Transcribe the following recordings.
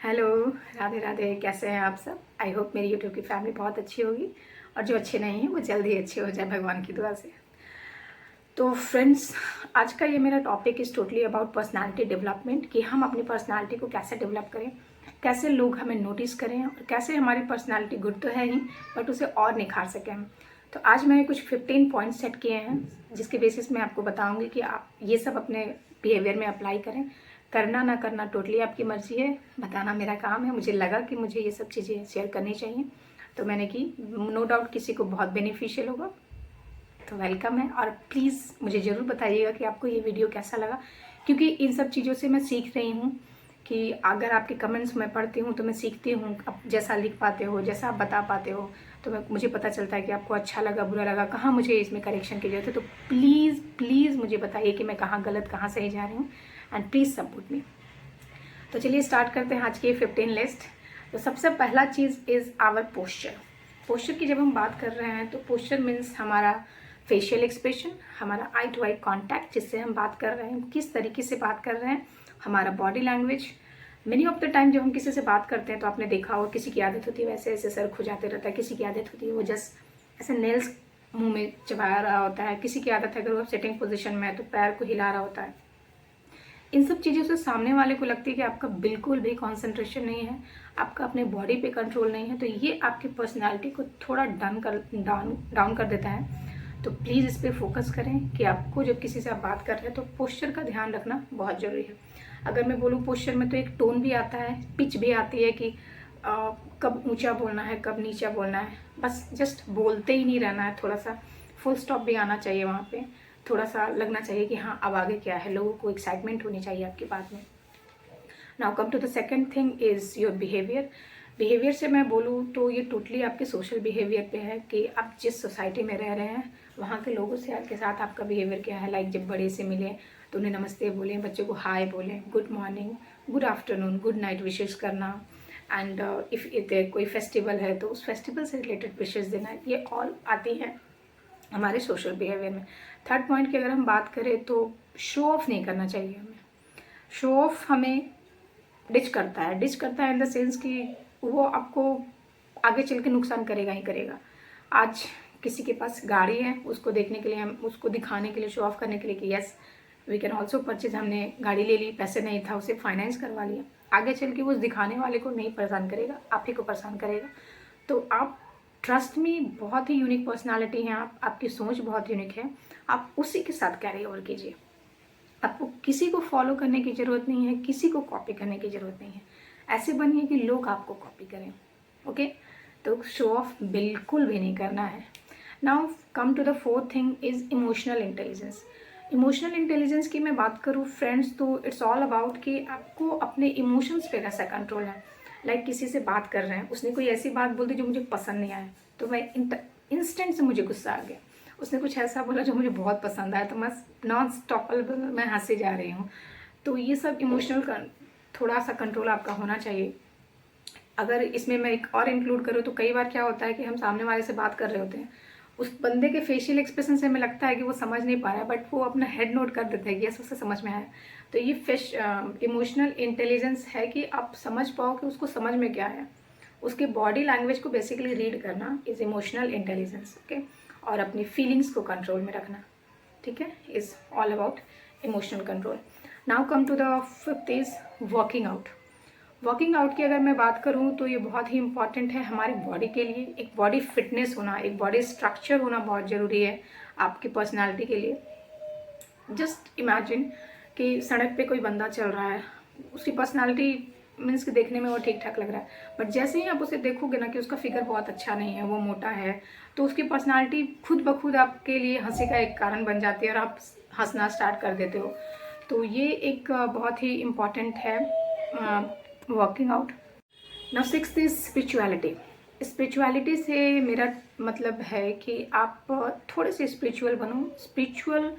Hello, Radhe Radhe. कैसे हैं आप सब? आई होप मेरी यूट्यूब की फैमिली बहुत अच्छी होगी और जो अच्छे नहीं हैं वो जल्दी ही अच्छे हो जाए भगवान की दुआ से। तो फ्रेंड्स, आज का ये मेरा topic is totally about personality development, कि हम अपनी पर्सनालिटी को कैसे डेवलप करें, कैसे लोग हमें नोटिस करें और कैसे हमारी पर्सनालिटी गुड तो है ही बट उसे और निखार सकें हम। तो आज मैंने कुछ 15 पॉइंट्स सेट किए हैं जिसके बेसिस में आपको बताऊंगी कि आप ये सब अपने बिहेवियर में अप्लाई करें। करना ना करना टोटली आपकी मर्जी है, बताना मेरा काम है। मुझे लगा कि मुझे ये सब चीज़ें शेयर करनी चाहिए तो मैंने की। नो डाउट किसी को बहुत बेनिफिशियल होगा, तो वेलकम है। और प्लीज़ मुझे ज़रूर बताइएगा कि आपको ये वीडियो कैसा लगा, क्योंकि इन सब चीज़ों से मैं सीख रही हूँ कि अगर आपके कमेंट्स मैं पढ़ती हूँ तो मैं सीखती हूँ। आप जैसा लिख पाते हो, जैसा आप बता पाते हो, तो मुझे पता चलता है कि आपको अच्छा लगा, बुरा लगा, कहाँ मुझे इसमें करेक्शन की जरूरत है। तो प्लीज़ प्लीज़ मुझे बताइए कि मैं कहाँ गलत, कहाँ सही जा रही हूँ, एंड प्लीज़ सपोर्ट मी। तो चलिए स्टार्ट करते हैं आज की 15 लिस्ट। तो सबसे पहला चीज़ इज़ आवर पोस्चर। पोस्चर की जब हम बात कर रहे हैं तो पोस्चर मीन्स हमारा फेशियल एक्सप्रेशन, हमारा आई टू आई कॉन्टैक्ट, जिससे हम बात कर रहे हैं, किस तरीके से बात कर रहे हैं, हमारा body language. Many of the time जब हम किसी से बात करते हैं तो आपने देखा हो, किसी की आदत होती है वैसे ऐसे सर खुजाते रहता है, किसी की आदत होती है वो जस्ट ऐसे नेल्स मुंह में चबा रहा होता है, किसी की आदत है अगर वो सिटिंग पोजिशन में है तो पैर को हिला रहा होता है। इन सब चीज़ों से सामने वाले को लगती है कि आपका बिल्कुल भी कंसंट्रेशन नहीं है, आपका अपने बॉडी पे कंट्रोल नहीं है, तो ये आपकी पर्सनालिटी को थोड़ा डाउन कर देता है। तो प्लीज़ इस पर फोकस करें कि आपको जब किसी से आप बात कर रहे हैं तो पोस्चर का ध्यान रखना बहुत ज़रूरी है। अगर मैं बोलूँ पोस्चर में तो एक टोन भी आता है, पिच भी आती है कि कब ऊंचा बोलना है, कब नीचा बोलना है। बस जस्ट बोलते ही नहीं रहना है, थोड़ा सा फुल स्टॉप भी आना चाहिए वहाँ पे। थोड़ा सा लगना चाहिए कि हाँ अब आगे क्या है, लोगों को एक्साइटमेंट होनी चाहिए आपकी बात में। Now come to the second thing is your behaviour. Behaviour से मैं बोलूँ तो ये टोटली आपके सोशल बिहेवियर पे है कि आप जिस सोसाइटी में रह रहे हैं वहाँ के लोगों से के साथ आपका बिहेवियर क्या है। लाइक जब बड़े से मिले तो उन्हें नमस्ते बोलें, बच्चों को हाय बोलें, good morning, good afternoon, good night विशेष करना। एंड इफ़ कोई फेस्टिवल है तो उस फेस्टिवल से रिलेटेड विशेष देना, ये ऑल आती हैं हमारे सोशल बिहेवियर में। थर्ड पॉइंट की अगर हम बात करें तो शो ऑफ नहीं करना चाहिए हमें। शो ऑफ हमें डिच करता है इन द सेंस कि वो आपको आगे चल के नुकसान करेगा ही करेगा। आज किसी के पास गाड़ी है, उसको देखने के लिए, हम उसको दिखाने के लिए, शो ऑफ करने के लिए कि yes we can also purchase, हमने गाड़ी ले ली, पैसे नहीं था, उसे फाइनेंस करवा लिया, आगे चल के वो उस दिखाने वाले को नहीं परेशान करेगा, आप ही को परेशान करेगा। तो आप ट्रस्ट में बहुत ही यूनिक पर्सनालिटी हैं आप, आपकी सोच बहुत यूनिक है, आप उसी के साथ कैरी ओवर कीजिए। आपको किसी को फॉलो करने की ज़रूरत नहीं है, किसी को कॉपी करने की ज़रूरत नहीं है। ऐसे बनिए कि लोग आपको कॉपी करें। ओके, तो शो ऑफ बिल्कुल भी नहीं करना है। Now come to the fourth thing is emotional intelligence. Emotional intelligence की मैं बात करूँ फ्रेंड्स तो इट्स ऑल अबाउट कि आपको अपने इमोशंस पे कैसा कंट्रोल है। लाइक किसी से बात कर रहे हैं, उसने कोई ऐसी बात बोल दी जो मुझे पसंद नहीं आया, तो मैं इंस्टेंट से मुझे गुस्सा आ गया। उसने कुछ ऐसा बोला जो मुझे बहुत पसंद आया तो मैं नॉन स्टॉपेबल मैं हंसे जा रही हूँ। तो ये सब इमोशनल थोड़ा सा कंट्रोल आपका होना चाहिए। अगर इसमें मैं एक और इंक्लूड करूँ तो कई बार क्या होता है कि हम सामने वाले से बात कर रहे होते हैं, उस बंदे के फेशियल एक्सप्रेशन से हमें लगता है कि वो समझ नहीं पा रहा है, बट वो अपना हेड नोट कर देता है कि यस उसे समझ में आया। तो ये इमोशनल इंटेलिजेंस है कि आप समझ पाओ कि उसको समझ में क्या आया। उसके बॉडी लैंग्वेज को बेसिकली रीड करना इज़ इमोशनल इंटेलिजेंस। ओके, और अपनी फीलिंग्स को कंट्रोल में रखना, ठीक है, is all about emotional control. Now come to the fifth is working out. Working out की अगर मैं बात करूँ तो ये बहुत ही इंपॉर्टेंट है हमारी बॉडी के लिए। एक बॉडी फिटनेस होना, एक बॉडी स्ट्रक्चर होना बहुत ज़रूरी है आपकी पर्सनालिटी के लिए। जस्ट इमेजिन कि सड़क पे कोई बंदा चल रहा है, उसकी पर्सनालिटी मीन्स कि देखने में वो ठीक ठाक लग रहा है, बट जैसे ही आप उसे देखोगे ना कि उसका फिगर बहुत अच्छा नहीं है, वो मोटा है, तो उसकी पर्सनालिटी खुद ब खुद आपके लिए हंसी का एक कारण बन जाती है और आप हंसना स्टार्ट कर देते हो। तो ये एक बहुत ही इम्पॉर्टेंट है working out. Now sixth is spirituality. Spirituality से मेरा मतलब है कि आप थोड़े से स्पिरिचुअल बनो। स्पिरिचुअल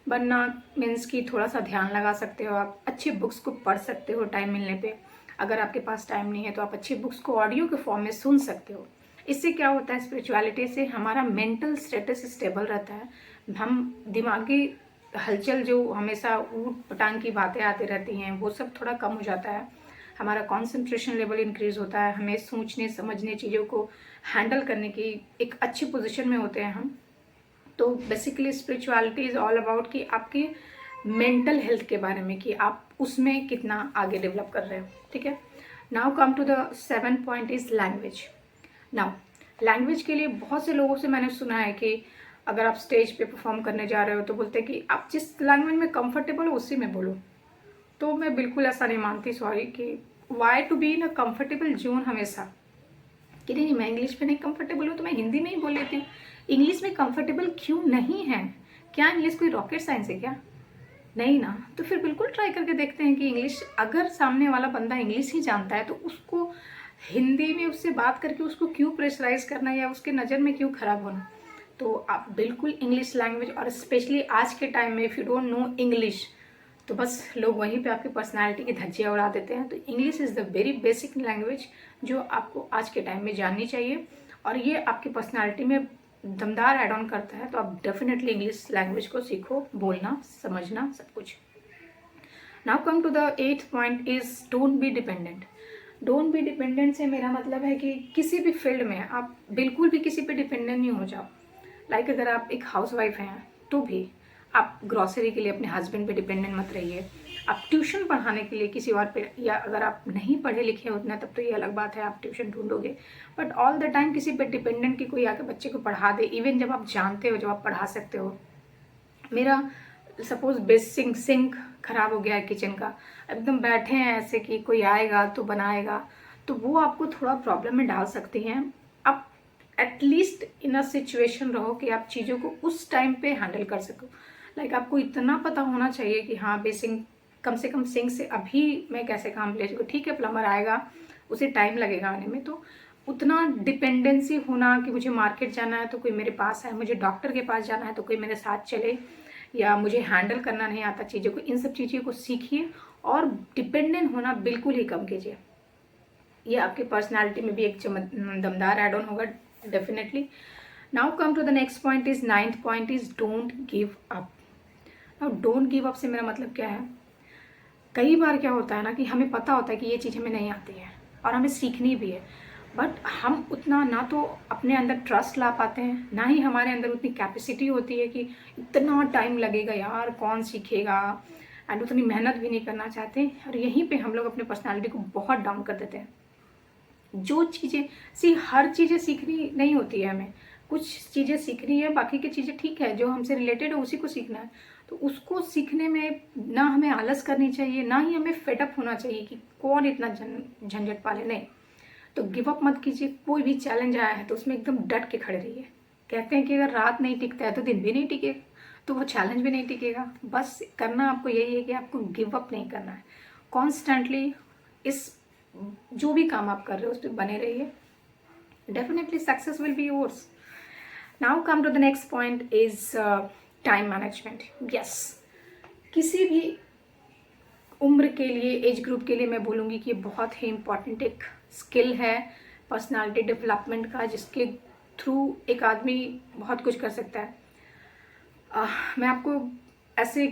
बनना मीन्स कि थोड़ा सा ध्यान लगा सकते हो, आप अच्छी बुक्स को पढ़ सकते हो टाइम मिलने पे। अगर आपके पास टाइम नहीं है तो आप अच्छी बुक्स को ऑडियो के फॉर्म में सुन सकते हो। इससे क्या होता है, स्पिरिचुअलिटी से हमारा मेंटल स्टेटस स्टेबल रहता है। हम दिमागी हलचल जो हमेशा ऊट पटांग की बातें आती रहती हैं वो सब थोड़ा कम हो जाता है। हमारा कंसंट्रेशन लेवल इंक्रीज होता है, हमें सोचने समझने चीज़ों को हैंडल करने की एक अच्छी पोजीशन में होते हैं हम। तो basically spirituality is all about कि आपकी मेंटल हेल्थ के बारे में, कि आप उसमें कितना आगे डेवलप कर रहे हो। ठीक है, now come to the 7th point is language. Now language के लिए बहुत से लोगों से मैंने सुना है कि अगर आप स्टेज पे परफॉर्म करने जा रहे हो तो बोलते हैं कि आप जिस लैंग्वेज में कंफर्टेबल हो उसी में बोलो। तो मैं बिल्कुल ऐसा नहीं मानती, सॉरी, कि why to be in a comfortable zone हमेशा, कि नहीं मैं इंग्लिश में नहीं कंफर्टेबल हूँ तो मैं हिंदी में ही बोल लेती हूँ। इंग्लिश में कंफर्टेबल क्यों नहीं है? क्या इंग्लिश कोई रॉकेट साइंस है क्या? नहीं ना। तो फिर बिल्कुल ट्राई करके देखते हैं कि इंग्लिश, अगर सामने वाला बंदा इंग्लिश ही जानता है तो उसको हिंदी में उससे बात करके उसको क्यों प्रेशराइज करना या उसके नज़र में क्यों खराब होना। तो आप बिल्कुल इंग्लिश लैंग्वेज, और स्पेशली आज के टाइम में if you don't know English तो बस लोग वहीं पे आपकी पर्सनालिटी की धज्जियाँ उड़ा देते हैं। तो English is the very basic language जो आपको आज के टाइम में जाननी चाहिए, और ये आपकी पर्सनालिटी में दमदार ऐड ऑन करता है। तो आप डेफिनेटली इंग्लिश लैंग्वेज को सीखो, बोलना समझना सब कुछ। Now come to the 8th point is don't be dependent. Don't be dependent से मेरा मतलब है कि किसी भी फील्ड में आप बिल्कुल भी किसी पे डिपेंडेंट नहीं हो जाओ। लाइक अगर आप एक हाउसवाइफ हैं तो भी आप ग्रॉसरी के लिए अपने हस्बैंड पे डिपेंडेंट मत रहिए। आप ट्यूशन पढ़ाने के लिए किसी और पे, या अगर आप नहीं पढ़े लिखे उतना तब तो ये अलग बात है, आप ट्यूशन ढूंढोगे, बट ऑल द टाइम किसी पे डिपेंडेंट कि कोई आके बच्चे को पढ़ा दे, इवन जब आप जानते हो, जब आप पढ़ा सकते हो। मेरा सपोज बेसिक सिंक खराब हो गया है किचन का, एकदम बैठे हैं ऐसे कि कोई आएगा तो बनाएगा, तो वो आपको थोड़ा प्रॉब्लम में डाल सकती हैं। आप एटलीस्ट इन अ सिचुएशन रहो कि आप चीज़ों को उस टाइम पे हैंडल कर सको। लाइक आपको इतना पता होना चाहिए कि हाँ बेसिक, कम से कम सिंक से अभी मैं कैसे काम ले सकूँ। ठीक है, प्लम्बर आएगा, उसे टाइम लगेगा आने में, तो उतना डिपेंडेंसी होना कि मुझे मार्केट जाना है तो कोई मेरे पास है, मुझे डॉक्टर के पास जाना है तो कोई मेरे साथ चले, या मुझे हैंडल करना नहीं आता चीज़ों को, इन सब चीज़ों को सीखिए और डिपेंडेंट होना बिल्कुल ही कम कीजिए। ये आपकी पर्सनालिटी में भी एक दमदार एड ऑन होगा definitely. Now come to the next point is 9th point is don't give up. Now don't give up से मेरा मतलब क्या है? कई बार क्या होता है ना कि हमें पता होता है कि ये चीज़ हमें नहीं आती है और हमें सीखनी भी है, बट हम उतना ना तो अपने अंदर ट्रस्ट ला पाते हैं, ना ही हमारे अंदर उतनी कैपेसिटी होती है कि इतना टाइम लगेगा यार, कौन सीखेगा, एंड उतनी मेहनत भी नहीं करना चाहते, और यहीं पे हम लोग अपने पर्सनालिटी को बहुत डाउन कर देते हैं। जो चीज़ें हर चीज़ें सीखनी नहीं होती है, हमें कुछ चीज़ें सीखनी है, बाकी की चीज़ें ठीक है, जो हमसे रिलेटेड है उसी को सीखना है। तो उसको सीखने में ना हमें आलस करनी चाहिए, ना ही हमें फेडअप होना चाहिए कि कौन इतना झंझट पाले, नहीं। तो गिव अप मत कीजिए। कोई भी चैलेंज आया है तो उसमें एकदम डट के खड़े रहिए। कहते हैं कि अगर रात नहीं टिकता है तो दिन भी नहीं टिकेगा, तो वो चैलेंज भी नहीं टिकेगा। बस करना आपको यही है कि आपको गिव अप नहीं करना है, कॉन्स्टेंटली इस जो भी काम आप कर रहे हो उस पर बने रहिए, definitely success will be yours. Now come to the next point is time management. Yes, किसी भी उम्र के लिए, एज ग्रुप के लिए मैं बोलूँगी कि ये बहुत ही इम्पॉर्टेंट एक स्किल है पर्सनालिटी डेवलपमेंट का, जिसके थ्रू एक आदमी बहुत कुछ कर सकता है। मैं आपको ऐसे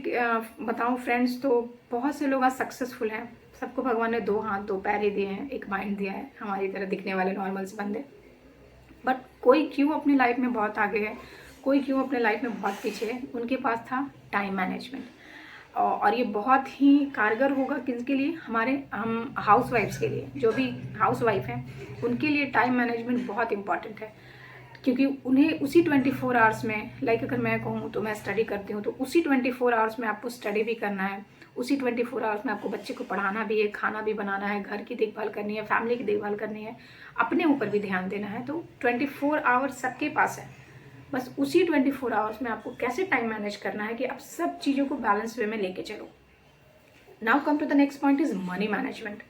बताऊं फ्रेंड्स, तो बहुत से लोग आज सक्सेसफुल हैं, सबको भगवान ने 2 हाथ 2 पैर ही दिए हैं, एक माइंड दिया है, हमारी तरह दिखने वाले नॉर्मल से बंदे, बट कोई क्यों अपनी लाइफ में बहुत आगे है, कोई क्यों अपने लाइफ में बहुत पीछे है? उनके पास था टाइम मैनेजमेंट। और ये बहुत ही कारगर होगा किसके लिए? हम हाउसवाइफ्स के लिए, जो भी हाउसवाइफ हैं उनके लिए टाइम मैनेजमेंट बहुत इंपॉर्टेंट है, क्योंकि उन्हें उसी 24 आवर्स में, लाइक अगर मैं कहूँ तो मैं स्टडी करती हूँ, तो उसी 24 आवर्स में आपको स्टडी भी करना है, उसी 24 आवर्स में आपको बच्चे को पढ़ाना भी है, खाना भी बनाना है, घर की देखभाल करनी है, फैमिली की देखभाल करनी है, अपने ऊपर भी ध्यान देना है। तो 24 आवर्स सबके पास है, बस उसी 24 आवर्स में आपको कैसे टाइम मैनेज करना है कि आप सब चीज़ों को बैलेंस वे में लेके चलो। Now come to the next point is money management,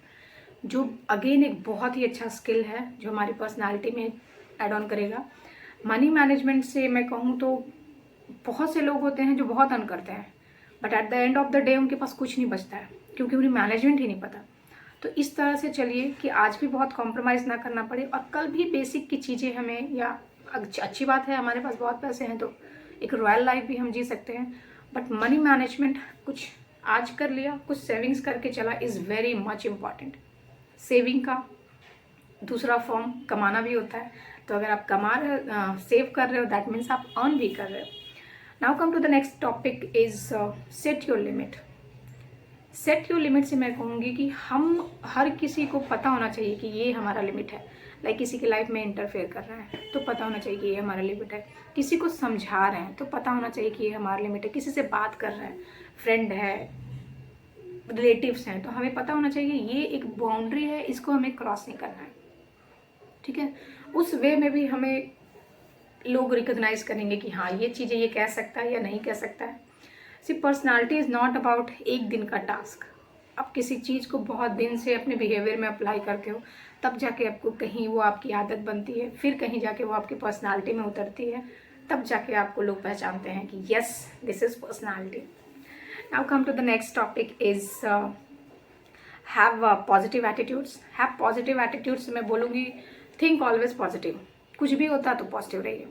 जो अगेन एक बहुत ही अच्छा स्किल है जो हमारी पर्सनालिटी में एड ऑन करेगा। मनी मैनेजमेंट से मैं कहूँ तो बहुत से लोग होते हैं जो बहुत अर्न करते हैं, but at the end of the day उनके पास कुछ नहीं बचता है, क्योंकि उन्हें मैनेजमेंट ही नहीं पता। तो इस तरह से चलिए कि आज भी बहुत कॉम्प्रोमाइज़ ना करना पड़े, और कल भी बेसिक की चीज़ें हमें, या अच्छी बात है हमारे पास बहुत पैसे हैं तो एक रॉयल लाइफ भी हम जी सकते हैं, बट मनी मैनेजमेंट कुछ आज कर लिया, कुछ सेविंग्स करके चला, is very much important. Saving का दूसरा फॉर्म कमाना भी होता है। तो अगर आप कमा रहे सेव कर रहे हो, दैट मीन्स आप अर्न भी कर रहे हो। Now come to the next topic is set your limit. Set your limit से मैं कहूँगी कि हम हर किसी को पता होना चाहिए कि ये हमारा लिमिट है। लाइक किसी की लाइफ में इंटरफेयर कर रहे हैं तो पता होना चाहिए कि ये हमारा लिमिट है। किसी को समझा रहे हैं तो पता होना चाहिए कि ये हमारा लिमिट है। किसी से बात कर रहे हैं, फ्रेंड है, रिलेटिव्स हैं, तो हमें पता होना चाहिए ये एक बाउंड्री है, इसको हमें क्रॉस नहीं करना है। ठीक है, उस वे में भी हमें लोग रिकॉग्नाइज करेंगे कि हाँ ये चीज़ें ये कह सकता है या नहीं कह सकता है। सी पर्सनालिटी इज़ नॉट अबाउट एक दिन का टास्क। आप किसी चीज़ को बहुत दिन से अपने बिहेवियर में अप्लाई करते हो, तब जाके आपको कहीं वो आपकी आदत बनती है, फिर कहीं जाके वो आपकी पर्सनालिटी में उतरती है, तब जाके आपको लोग पहचानते हैं कि yes this is personality. Now come to the next topic is have positive attitudes. Have positive attitudes मैं बोलूँगी थिंक ऑलवेज पॉजिटिव। कुछ भी होता तो पॉजिटिव रहिए।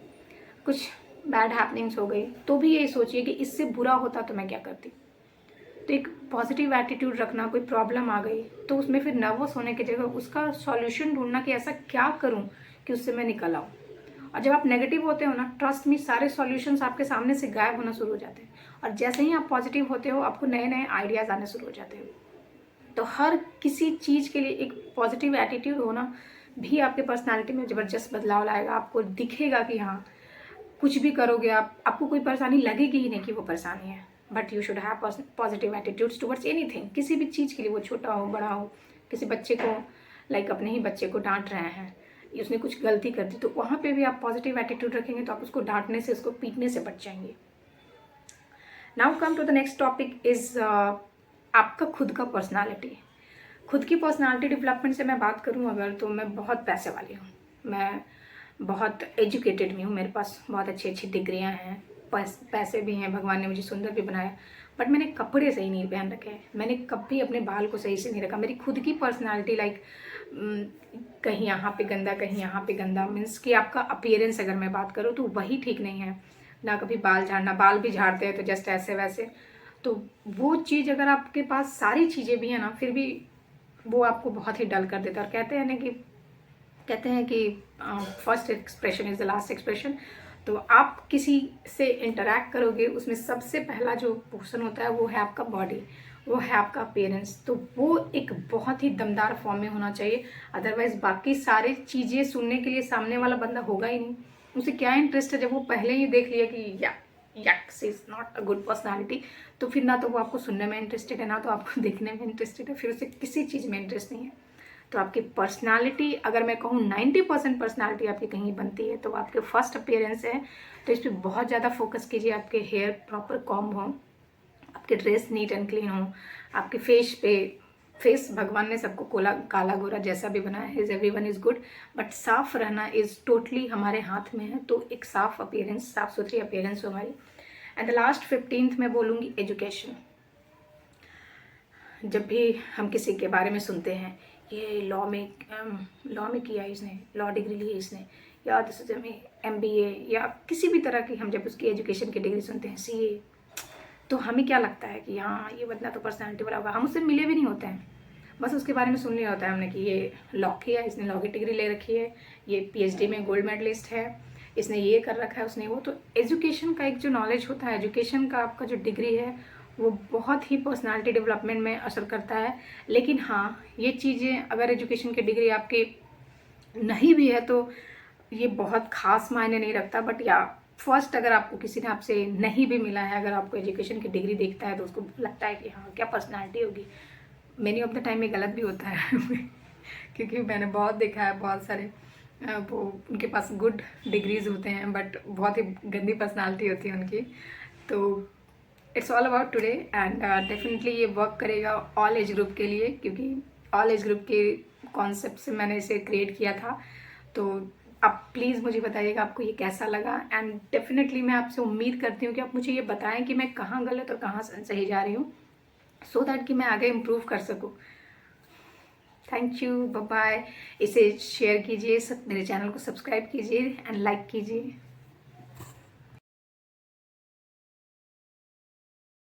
कुछ बैड हैपनिंग्स हो गई तो भी यही सोचिए कि इससे बुरा होता तो मैं क्या करती। तो एक पॉजिटिव एटीट्यूड रखना, कोई प्रॉब्लम आ गई तो उसमें फिर नर्वस होने की जगह उसका सॉल्यूशन ढूंढना कि ऐसा क्या करूं कि उससे मैं निकल आऊँ। और जब आप नेगेटिव होते हो ना, ट्रस्ट मी, सारे सॉल्यूशंस आपके सामने से गायब होना शुरू हो जाते हैं। और जैसे ही आप पॉजिटिव होते हो आपको नए नए आइडियाज़ आने शुरू हो जाते हैं। तो हर किसी चीज़ के लिए एक पॉजिटिव एटीट्यूड होना भी आपके पर्सनालिटी में ज़बरदस्त बदलाव लाएगा। आपको दिखेगा कि हाँ कुछ भी करोगे आपको कोई परेशानी लगेगी ही नहीं कि वो परेशानी है। But you should have positive attitudes towards anything. किसी भी चीज़ के लिए, वो छोटा हो बड़ा हो। किसी बच्चे को लाइक अपने ही बच्चे को डांट रहे हैं, उसने कुछ गलती कर दी, तो वहाँ पे भी आप पॉजिटिव एटीट्यूड रखेंगे तो आप उसको डांटने से, उसको पीटने से बच जाएंगे। Now come to the next topic is आपका खुद का पर्सनालिटी। खुद की पर्सनालिटी डेवलपमेंट से मैं बात करूं अगर, तो मैं बहुत पैसे वाली हूँ, मैं बहुत एजुकेटेड भी हूँ, मेरे पास बहुत अच्छी अच्छी डिग्रियां हैं, पैसे भी हैं, भगवान ने मुझे सुंदर भी बनाया। बट मैंने कपड़े सही नहीं पहन रखे हैं, मैंने कभी अपने बाल को सही से नहीं रखा। मेरी खुद की पर्सनालिटी लाइक कहीं यहाँ पे गंदा, कहीं यहाँ पे गंदा, मीन्स कि आपका अपीयरेंस अगर मैं बात करूँ तो वही ठीक नहीं है। ना कभी बाल झाड़ना, बाल भी झाड़ते हैं तो जस्ट ऐसे वैसे। तो वो चीज़ अगर आपके पास सारी चीज़ें भी हैं ना, फिर भी वो आपको बहुत ही डल कर देता है। और कहते हैं कि first expression is the last expression. तो आप किसी से इंटरैक्ट करोगे, उसमें सबसे पहला जो पोर्शन होता है वो है आपका बॉडी, वो है आपका अपीयरेंस। तो वो एक बहुत ही दमदार फॉर्म में होना चाहिए, अदरवाइज बाकी सारी चीज़ें सुनने के लिए सामने वाला बंदा होगा ही नहीं। उसे क्या इंटरेस्ट है जब वो पहले ही देख लिया कि she is not a good personality. तो फिर ना तो वो आपको सुनने में इंटरेस्टेड है, ना तो आपको देखने में इंटरेस्टेड है, फिर उसे किसी चीज़ में इंटरेस्ट नहीं है। तो आपकी पर्सनालिटी, अगर मैं कहूँ 90% पर्सनालिटी आपकी कहीं बनती है तो आपके फर्स्ट अपीयरेंस है। तो इस पर बहुत ज़्यादा फोकस कीजिए। आपके हेयर प्रॉपर कॉम्ब हो, आपके ड्रेस नीट एंड क्लीन हो, आपके फेस भगवान ने सबको काला गोरा जैसा भी बनाया है, एवरीवन इज़ गुड, बट साफ रहना इज़ टोटली हमारे हाथ में है। तो एक साफ अपीयरेंस, साफ सुथरी अपीयरेंस हो हमारी। एंड द लास्ट 15th में बोलूँगी एजुकेशन। जब भी हम किसी के बारे में सुनते हैं, ये लॉ में किया इसने, लॉ डिग्री ली है इसने, या MBA या किसी भी तरह की, हम जब उसकी एजुकेशन की डिग्री सुनते हैं, CA, तो हमें क्या लगता है कि हाँ ये बंदा तो पर्सनालिटी वाला होगा। हम उससे मिले भी नहीं होते हैं, बस उसके बारे में सुन लिया होता है हमने कि ये लॉ किया, इसने लॉ की डिग्री ले रखी है, ये PhD में गोल्ड मेडलिस्ट है, इसने ये कर रखा है, उसने वो। तो एजुकेशन का एक जो नॉलेज होता है, एजुकेशन का आपका जो डिग्री है, वो बहुत ही पर्सनालिटी डेवलपमेंट में असर करता है। लेकिन हाँ, ये चीज़ें अगर एजुकेशन की डिग्री आपकी नहीं भी है तो ये बहुत खास मायने नहीं रखता। बट या फर्स्ट अगर आपको किसी ने आपसे नहीं भी मिला है, अगर आपको एजुकेशन की डिग्री देखता है तो उसको लगता है कि हाँ क्या पर्सनालिटी होगी। मेनी ऑफ द टाइम ये गलत भी होता है क्योंकि मैंने बहुत देखा है, बहुत सारे वो उनके पास गुड डिग्रीज होते हैं बट बहुत ही गंदी पर्सनालिटी होती है उनकी। तो it's all about today and definitely ये वर्क करेगा ऑल एज ग्रुप के लिए, क्योंकि ऑल एज ग्रुप के कॉन्सेप्ट से मैंने इसे क्रिएट किया था। तो आप प्लीज़ मुझे बताइएगा आपको ये कैसा लगा। एंड डेफिनेटली मैं आपसे उम्मीद करती हूँ कि आप मुझे ये बताएं कि मैं कहाँ गलत और कहाँ सही जा रही हूँ, सो दैट कि मैं आगे इम्प्रूव कर सकूँ। Thank you, bye bye. इसे शेयर कीजिए, मेरे चैनल को सब्सक्राइब कीजिए एंड लाइक कीजिए।